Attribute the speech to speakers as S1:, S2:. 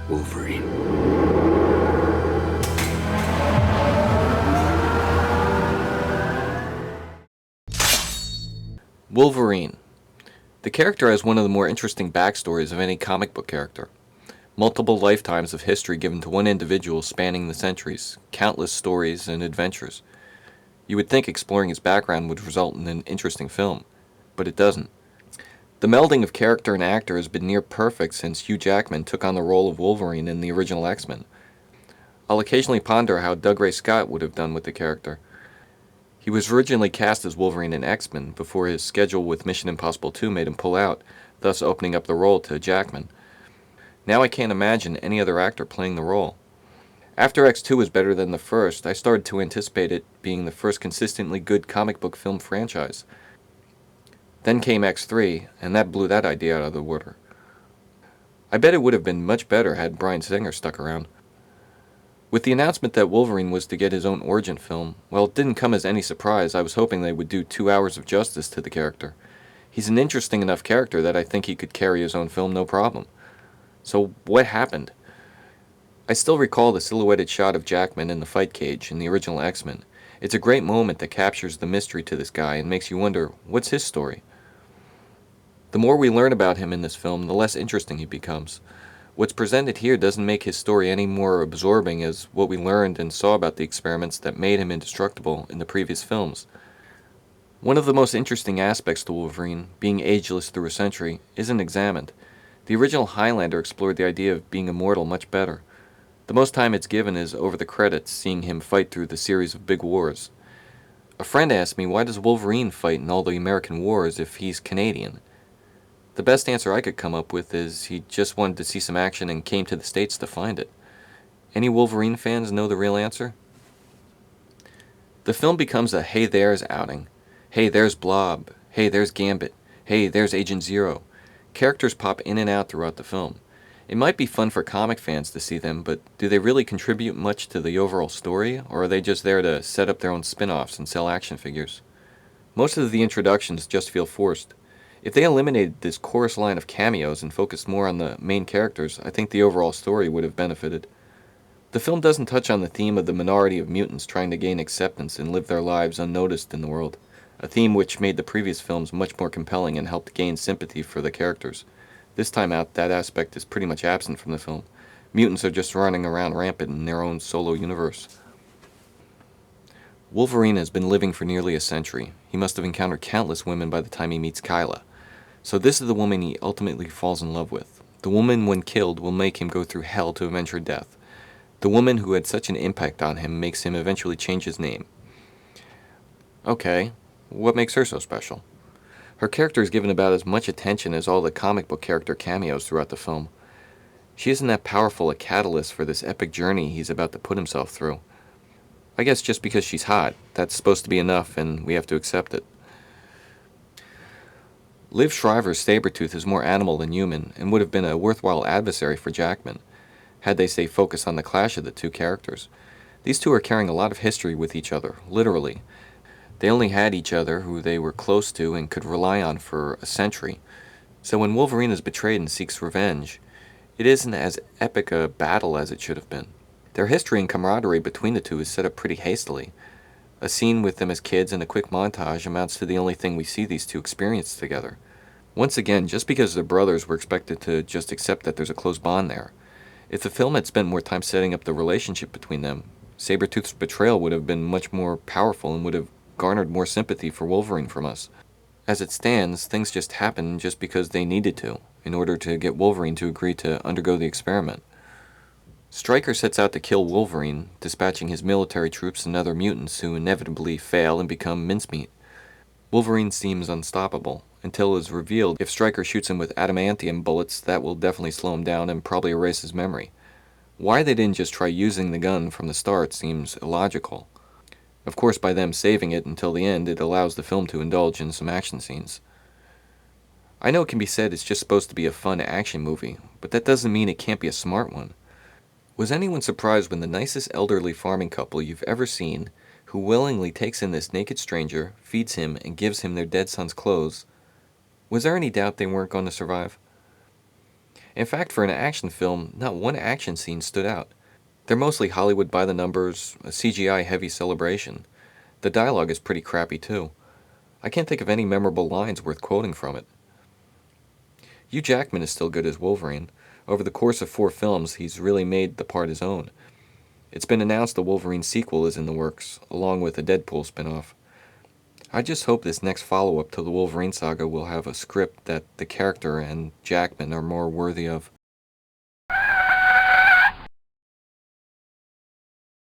S1: Wolverine.
S2: Wolverine. The character has one of the more interesting backstories of any comic book character. Multiple lifetimes of history given to one individual spanning the centuries, countless stories and adventures. You would think exploring his background would result in an interesting film, but it doesn't. The melding of character and actor has been near perfect since Hugh Jackman took on the role of Wolverine in the original X-Men. I'll occasionally ponder how Doug Ray Scott would have done with the character. He was originally cast as Wolverine in X-Men before his schedule with Mission Impossible 2 made him pull out, thus opening up the role to Jackman. Now I can't imagine any other actor playing the role. After X2 was better than the first, I started to anticipate it being the first consistently good comic book film franchise. Then came X3, and that blew that idea out of the water. I bet it would have been much better had Bryan Singer stuck around. With the announcement that Wolverine was to get his own origin film, well, it didn't come as any surprise. I was hoping they would do 2 hours of justice to the character. He's an interesting enough character that I think he could carry his own film no problem. So what happened? I still recall the silhouetted shot of Jackman in the fight cage in the original X-Men. It's a great moment that captures the mystery to this guy and makes you wonder, what's his story? The more we learn about him in this film, the less interesting he becomes. What's presented here doesn't make his story any more absorbing as what we learned and saw about the experiments that made him indestructible in the previous films. One of the most interesting aspects to Wolverine, being ageless through a century, isn't examined. The original Highlander explored the idea of being immortal much better. The most time it's given is over the credits, seeing him fight through the series of big wars. A friend asked me, why does Wolverine fight in all the American wars if he's Canadian? The best answer I could come up with is he just wanted to see some action and came to the States to find it. Any Wolverine fans know the real answer? The film becomes a hey there's outing. Hey there's Blob. Hey there's Gambit. Hey there's Agent Zero. Characters pop in and out throughout the film. It might be fun for comic fans to see them, but do they really contribute much to the overall story, or are they just there to set up their own spin-offs and sell action figures? Most of the introductions just feel forced. If they eliminated this chorus line of cameos and focused more on the main characters, I think the overall story would have benefited. The film doesn't touch on the theme of the minority of mutants trying to gain acceptance and live their lives unnoticed in the world, a theme which made the previous films much more compelling and helped gain sympathy for the characters. This time out, that aspect is pretty much absent from the film. Mutants are just running around rampant in their own solo universe. Wolverine has been living for nearly a century. He must have encountered countless women by the time he meets Kyla. So this is the woman he ultimately falls in love with. The woman, when killed, will make him go through hell to avenge her death. The woman who had such an impact on him makes him eventually change his name. Okay, what makes her so special? Her character is given about as much attention as all the comic book character cameos throughout the film. She isn't that powerful a catalyst for this epic journey he's about to put himself through. I guess just because she's hot, that's supposed to be enough and we have to accept it. Liv Schreiber's Sabretooth is more animal than human, and would have been a worthwhile adversary for Jackman, had they stayed focused on the clash of the two characters. These two are carrying a lot of history with each other, literally. They only had each other, who they were close to and could rely on for a century. So when Wolverine is betrayed and seeks revenge, it isn't as epic a battle as it should have been. Their history and camaraderie between the two is set up pretty hastily. A scene with them as kids and a quick montage amounts to the only thing we see these two experience together. Once again, just because they're brothers, we're expected to just accept that there's a close bond there. If the film had spent more time setting up the relationship between them, Sabretooth's betrayal would have been much more powerful and would have garnered more sympathy for Wolverine from us. As it stands, things just happen just because they needed to, in order to get Wolverine to agree to undergo the experiment. Stryker sets out to kill Wolverine, dispatching his military troops and other mutants who inevitably fail and become mincemeat. Wolverine seems unstoppable, until it is revealed if Stryker shoots him with adamantium bullets, that will definitely slow him down and probably erase his memory. Why they didn't just try using the gun from the start seems illogical. Of course, by them saving it until the end, it allows the film to indulge in some action scenes. I know it can be said it's just supposed to be a fun action movie, but that doesn't mean it can't be a smart one. Was anyone surprised when the nicest elderly farming couple you've ever seen, who willingly takes in this naked stranger, feeds him, and gives him their dead son's clothes, was there any doubt they weren't going to survive? In fact, for an action film, not one action scene stood out. They're mostly Hollywood by the numbers, a CGI heavy celebration. The dialogue is pretty crappy too. I can't think of any memorable lines worth quoting from it. Hugh Jackman is still good as Wolverine. Over the course of 4 films, he's really made the part his own. It's been announced the Wolverine sequel is in the works, along with a Deadpool spin-off. I just hope this next follow-up to the Wolverine saga will have a script that the character and Jackman are more worthy of.